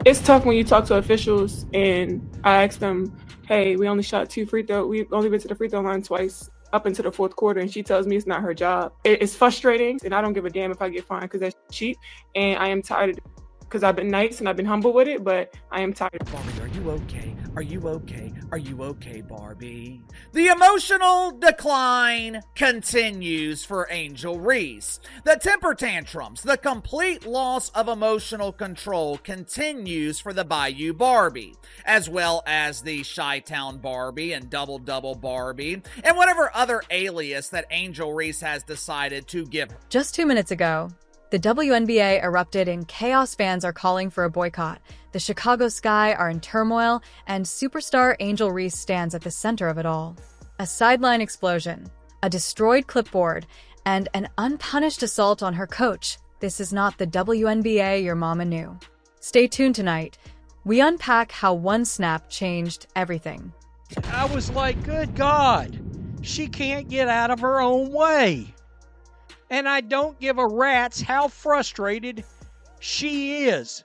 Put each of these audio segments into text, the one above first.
It's tough when you talk to officials and I ask them, "Hey, we only shot two free throw. We only been to the free throw line twice up into the fourth quarter," and she tells me it's not her job. It's frustrating, and I don't give a damn if I get fined because that's cheap. And I am tired of it because I've been nice and I've been humble with it, but I am tired. Barbie, are you okay? Are you okay? Are you okay, Barbie? The emotional decline continues for Angel Reese. The temper tantrums, the complete loss of emotional control continues for the Bayou Barbie, as well as the Chi-Town Barbie and Double Double Barbie, and whatever other alias that Angel Reese has decided to give her. Just 2 minutes ago, the WNBA erupted and chaos. Fans are calling for a boycott. The Chicago Sky are in turmoil, and superstar Angel Reese stands at the center of it all. A sideline explosion, a destroyed clipboard, and an unpunished assault on her coach. This is not the WNBA your mama knew. Stay tuned tonight. We unpack how one snap changed everything. I was like, good God, she can't get out of her own way. And I don't give a rat's how frustrated she is.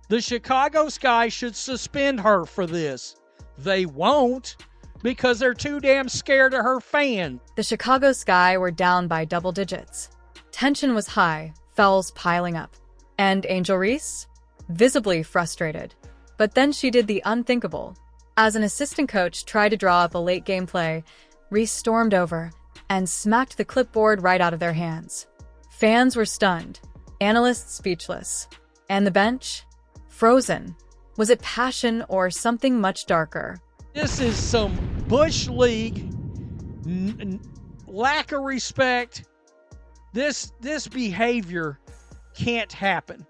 The Chicago Sky should suspend her for this. They won't, because they're too damn scared of her fan. The Chicago Sky were down by double digits. Tension was high, fouls piling up. And Angel Reese? Visibly frustrated. But then she did the unthinkable. As an assistant coach tried to draw up a late game play, Reese stormed over and smacked the clipboard right out of their hands. Fans were stunned, analysts speechless, and the bench? Frozen. Was it passion or something much darker? This is some Bush League lack of respect. This behavior can't happen.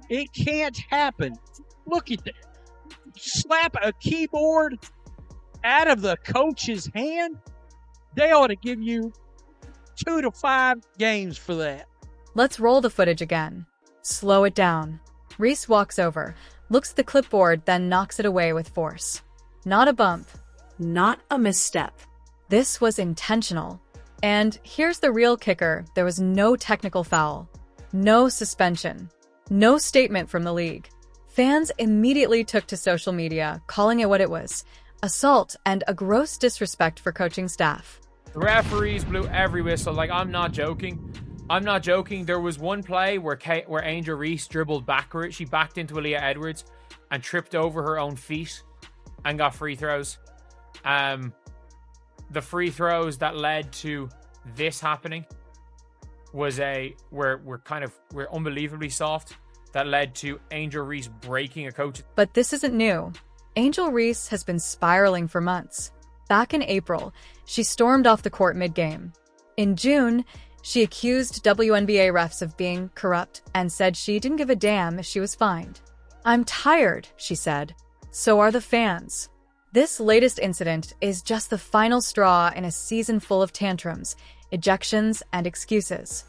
It can't happen. Look at that. Slap a keyboard out of the coach's hand. They ought to give you 2 to 5 games for that. Let's roll the footage again. Slow it down. Reese walks over, looks at the clipboard, then knocks it away with force. Not a bump. Not a misstep. This was intentional. And here's the real kicker. There was no technical foul. No suspension. No statement from the league. Fans immediately took to social media, calling it what it was: assault and a gross disrespect for coaching staff. The referees blew every whistle. Like, I'm not joking. I'm not joking. There was one play where Angel Reese dribbled backwards. She backed into Aaliyah Edwards and tripped over her own feet and got free throws. The free throws that led to this happening were unbelievably soft. That led to Angel Reese breaking a coach. But this isn't new. Angel Reese has been spiraling for months. Back in April, she stormed off the court mid-game. In June, she accused WNBA refs of being corrupt and said she didn't give a damn if she was fined. "I'm tired," she said. So are the fans. This latest incident is just the final straw in a season full of tantrums, ejections, and excuses.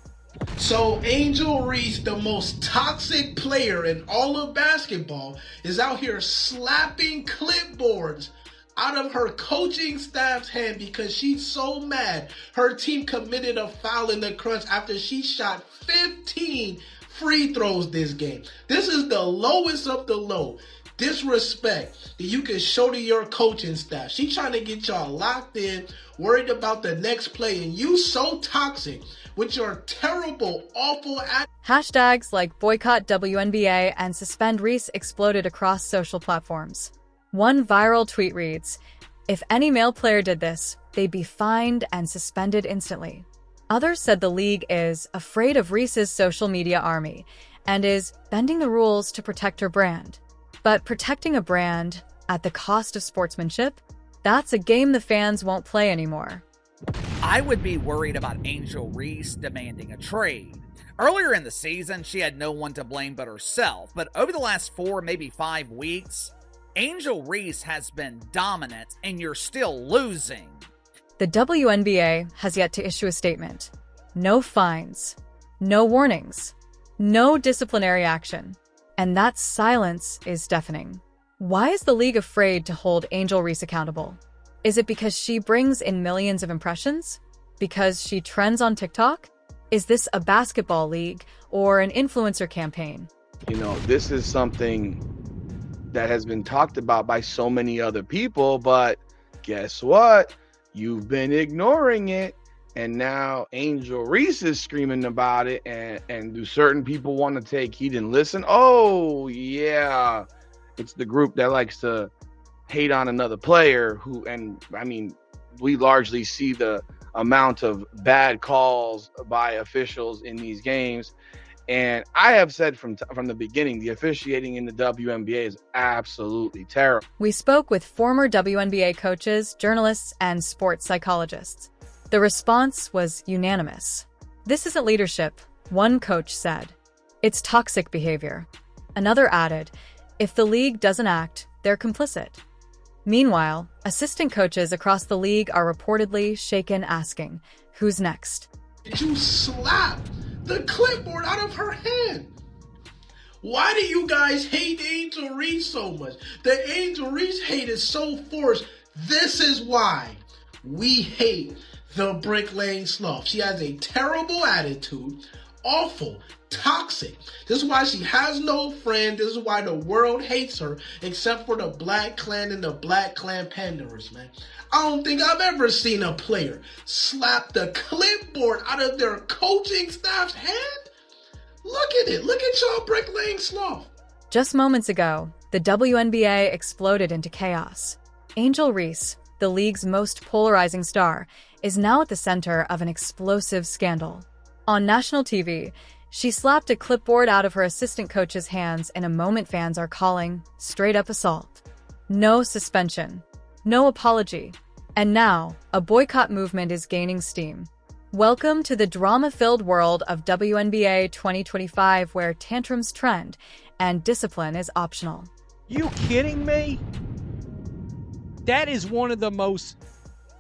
So Angel Reese, the most toxic player in all of basketball, is out here slapping clipboards out of her coaching staff's hand because she's so mad her team committed a foul in the crunch after she shot 15 free throws this game. This is the lowest of the low disrespect that you can show to your coaching staff. She trying to get y'all locked in, worried about the next play, and you so toxic with your terrible, awful Hashtags like boycott WNBA and suspend Reese exploded across social platforms. One viral tweet reads, "If any male player did this, they'd be fined and suspended instantly." Others said the league is afraid of Reese's social media army and is bending the rules to protect her brand. But protecting a brand at the cost of sportsmanship? That's a game the fans won't play anymore. I would be worried about Angel Reese demanding a trade. Earlier in the season, she had no one to blame but herself, but over the last 4, maybe 5 weeks, Angel Reese has been dominant and you're still losing. The WNBA has yet to issue a statement. No fines, no warnings, no disciplinary action. And that silence is deafening. Why is the league afraid to hold Angel Reese accountable? Is it because she brings in millions of impressions? Because she trends on TikTok? Is this a basketball league or an influencer campaign? You know, this is something that has been talked about by so many other people, but guess what? You've been ignoring it. And now Angel Reese is screaming about it. And do certain people want to take heed and listen? Oh, yeah. It's the group that likes to hate on another player we largely see the amount of bad calls by officials in these games. And I have said from the beginning, the officiating in the WNBA is absolutely terrible. We spoke with former WNBA coaches, journalists, and sports psychologists. The response was unanimous. This isn't leadership, one coach said. It's toxic behavior. Another added, if the league doesn't act, they're complicit. Meanwhile, assistant coaches across the league are reportedly shaken, asking, who's next? You slapped the clipboard out of her hand. Why do you guys hate Angel Reese so much? The Angel Reese hate is so forced. This is why we hate the bricklaying sloth. She has a terrible attitude, awful, toxic. This is why she has no friend. This is why the world hates her, except for the Black Clan and the Black Clan panders, man. I don't think I've ever seen a player slap the clipboard out of their coaching staff's hand. Look at it. Look at y'all bricklaying sloth. Just moments ago, the WNBA exploded into chaos. Angel Reese, the league's most polarizing star, is now at the center of an explosive scandal. On national TV, she slapped a clipboard out of her assistant coach's hands in a moment fans are calling straight-up assault. No suspension, no apology, and now a boycott movement is gaining steam. Welcome to the drama-filled world of WNBA 2025, where tantrums trend and discipline is optional. You kidding me? That is one of the most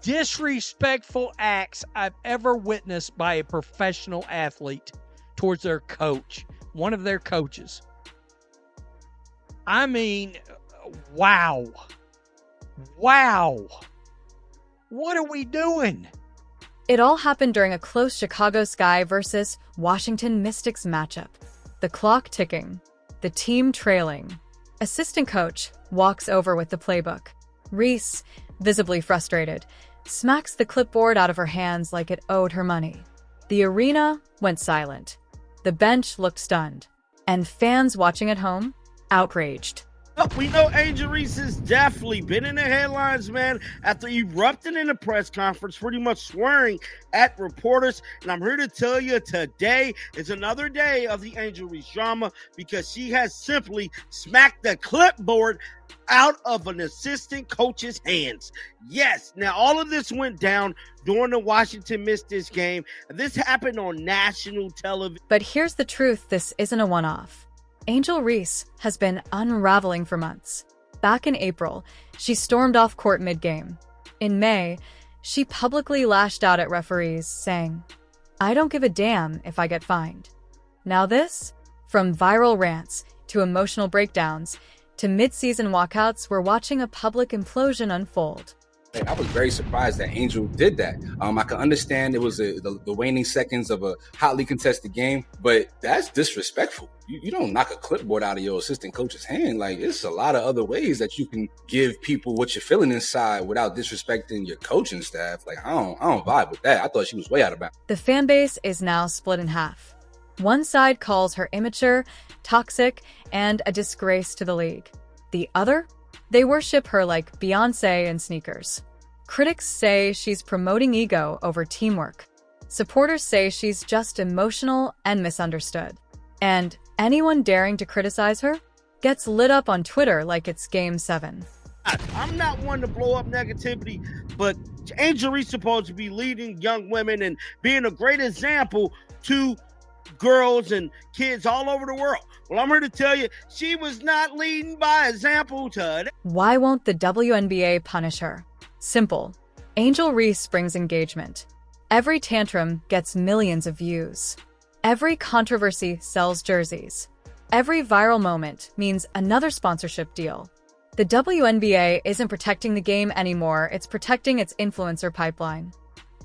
disrespectful acts I've ever witnessed by a professional athlete towards their coach, one of their coaches. I mean, wow. Wow. What are we doing? It all happened during a close Chicago Sky versus Washington Mystics matchup. The clock ticking, the team trailing. Assistant coach walks over with the playbook. Reese, visibly frustrated, smacks the clipboard out of her hands like it owed her money. The arena went silent. The bench looked stunned. And fans watching at home, outraged. We know Angel Reese has definitely been in the headlines, man, after erupting in a press conference, pretty much swearing at reporters. And I'm here to tell you today is another day of the Angel Reese drama because she has simply smacked the clipboard out of an assistant coach's hands. Yes, now all of this went down during the Washington Mystics game. This happened on national television. But here's the truth, this isn't a one-off. Angel Reese has been unraveling for months. Back in April, she stormed off court mid-game. In May, she publicly lashed out at referees, saying, "I don't give a damn if I get fined." Now this, from viral rants to emotional breakdowns to mid-season walkouts, we're watching a public implosion unfold. I was very surprised that Angel did that. I can understand it was the waning seconds of a hotly contested game, but that's disrespectful. You don't knock a clipboard out of your assistant coach's hand. Like, it's a lot of other ways that you can give people what you're feeling inside without disrespecting your coaching staff. Like, I don't vibe with that. I thought she was way out of bounds. The fan base is now split in half. One side calls her immature, toxic, and a disgrace to the league. The other? They worship her like Beyoncé and sneakers. Critics say she's promoting ego over teamwork. Supporters say she's just emotional and misunderstood. And anyone daring to criticize her gets lit up on Twitter like it's Game 7. I'm not one to blow up negativity, but Angel Reese is supposed to be leading young women and being a great example to girls and kids all over the world. Well, I'm here to tell you, she was not leading by example to... Why won't the WNBA punish her? Simple. Angel Reese brings engagement. Every tantrum gets millions of views. Every controversy sells jerseys. Every viral moment means another sponsorship deal. The WNBA isn't protecting the game anymore, it's protecting its influencer pipeline.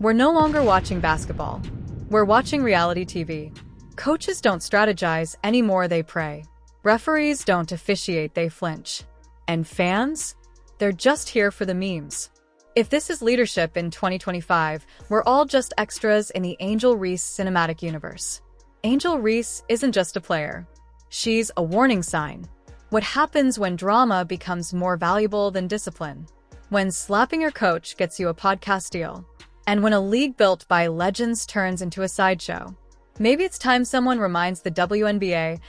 We're no longer watching basketball. We're watching reality TV. Coaches don't strategize anymore, they pray. Referees don't officiate, they flinch. And fans? They're just here for the memes. If this is leadership in 2025, we're all just extras in the Angel Reese cinematic universe. Angel Reese isn't just a player. She's a warning sign. What happens when drama becomes more valuable than discipline? When slapping your coach gets you a podcast deal? And when a league built by legends turns into a sideshow? Maybe it's time someone reminds the WNBA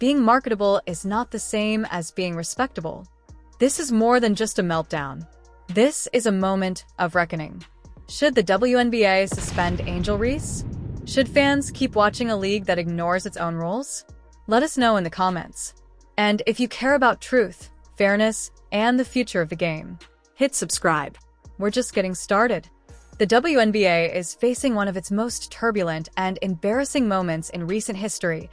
being marketable is not the same as being respectable. This is more than just a meltdown. This is a moment of reckoning. Should the WNBA suspend Angel Reese? Should fans keep watching a league that ignores its own rules? Let us know in the comments. And if you care about truth, fairness, and the future of the game, hit subscribe. We're just getting started. The WNBA is facing one of its most turbulent and embarrassing moments in recent history,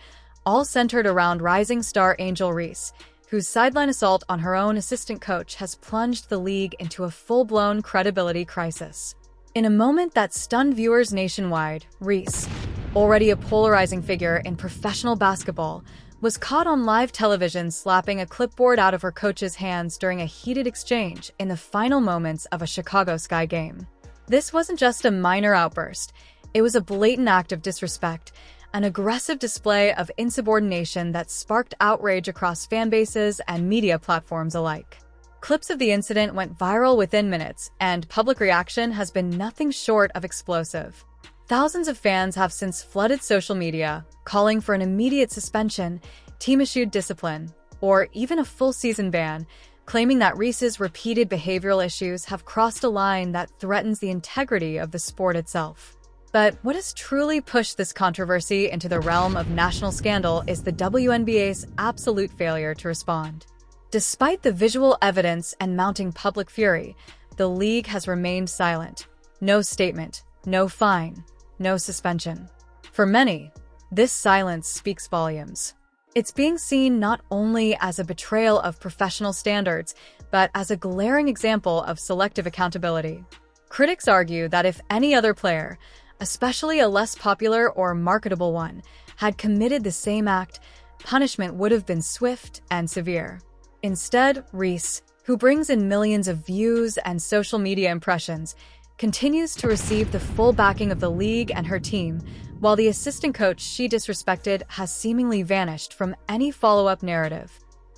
all centered around rising star Angel Reese, whose sideline assault on her own assistant coach has plunged the league into a full-blown credibility crisis. In a moment that stunned viewers nationwide, Reese, already a polarizing figure in professional basketball, was caught on live television slapping a clipboard out of her coach's hands during a heated exchange in the final moments of a Chicago Sky game. This wasn't just a minor outburst. It was a blatant act of disrespect, an aggressive display of insubordination that sparked outrage across fan bases and media platforms alike. Clips of the incident went viral within minutes, and public reaction has been nothing short of explosive. Thousands of fans have since flooded social media, calling for an immediate suspension, team-issued discipline, or even a full-season ban, claiming that Reese's repeated behavioral issues have crossed a line that threatens the integrity of the sport itself. But what has truly pushed this controversy into the realm of national scandal is the WNBA's absolute failure to respond. Despite the visual evidence and mounting public fury, the league has remained silent. No statement, no fine, no suspension. For many, this silence speaks volumes. It's being seen not only as a betrayal of professional standards, but as a glaring example of selective accountability. Critics argue that if any other player, especially a less popular or marketable one, had committed the same act, punishment would have been swift and severe. Instead, Reese, who brings in millions of views and social media impressions, continues to receive the full backing of the league and her team, while the assistant coach she disrespected has seemingly vanished from any follow-up narrative.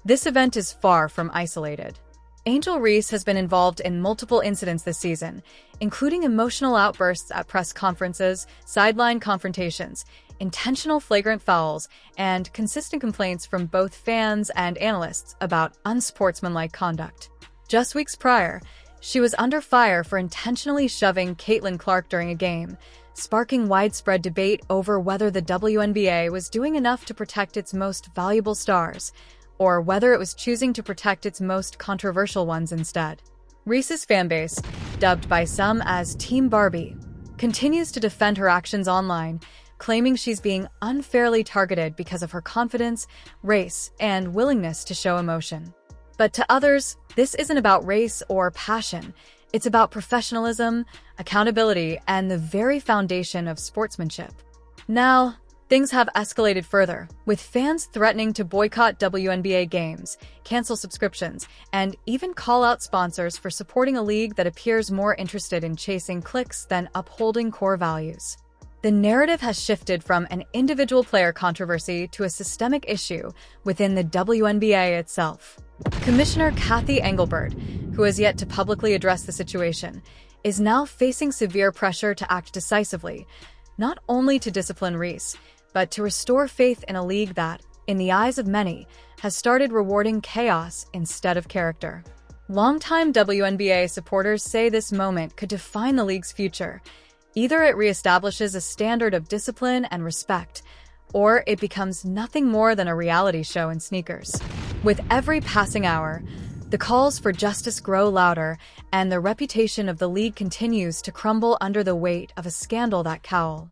This event is far from isolated. Angel Reese has been involved in multiple incidents this season, including emotional outbursts at press conferences, sideline confrontations, intentional flagrant fouls, and consistent complaints from both fans and analysts about unsportsmanlike conduct. Just weeks prior, she was under fire for intentionally shoving Caitlin Clark during a game, sparking widespread debate over whether the WNBA was doing enough to protect its most valuable stars, or whether it was choosing to protect its most controversial ones instead. Reese's fanbase, dubbed by some as Team Barbie, continues to defend her actions online, claiming she's being unfairly targeted because of her confidence, race, and willingness to show emotion. But to others, this isn't about race or passion. It's about professionalism, accountability, and the very foundation of sportsmanship. Now, things have escalated further, with fans threatening to boycott WNBA games, cancel subscriptions, and even call out sponsors for supporting a league that appears more interested in chasing clicks than upholding core values. The narrative has shifted from an individual player controversy to a systemic issue within the WNBA itself. Commissioner Cathy Engelbert, who has yet to publicly address the situation, is now facing severe pressure to act decisively, not only to discipline Reese, but to restore faith in a league that, in the eyes of many, has started rewarding chaos instead of character. Longtime WNBA supporters say this moment could define the league's future. Either it reestablishes a standard of discipline and respect, or it becomes nothing more than a reality show in sneakers. With every passing hour, the calls for justice grow louder, and the reputation of the league continues to crumble under the weight of a scandal that cowl.